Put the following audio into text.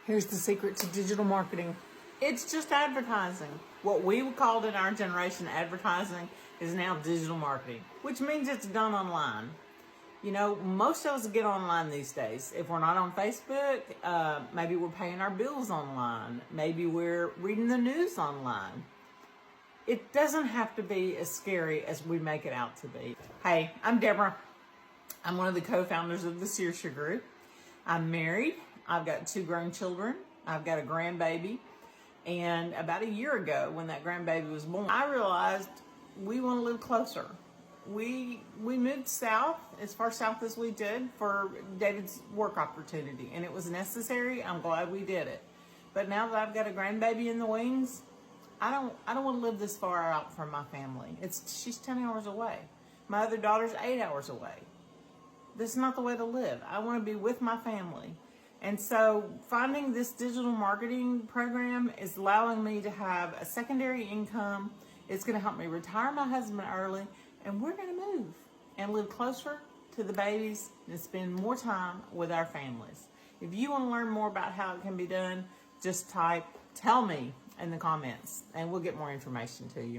Here's the secret to digital marketing. It's just advertising. What we called in our generation advertising is now digital marketing, which means it's done online. You know, most of us get online these days. If we're not on Facebook, maybe we're paying our bills online. Maybe we're reading the news online. It doesn't have to be as scary as we make it out to be. Hey, I'm Deborah. I'm one of the co-founders of the Saoirse Group. I'm married. I've got 2 grown children. I've got a grandbaby. And about a year ago, when that grandbaby was born, I realized we want to live closer. We moved south, as far south as we did, for David's work opportunity, and it was necessary. I'm glad we did it. But now that I've got a grandbaby in the wings, I don't want to live this far out from my family. She's 10 hours away. My other daughter's 8 hours away. This is not the way to live. I want to be with my family. And so finding this digital marketing program is allowing me to have a secondary income. It's going to help me retire my husband early, and we're going to move and live closer to the babies and spend more time with our families. If you want to learn more about how it can be done, just type "tell me" in the comments and we'll get more information to you.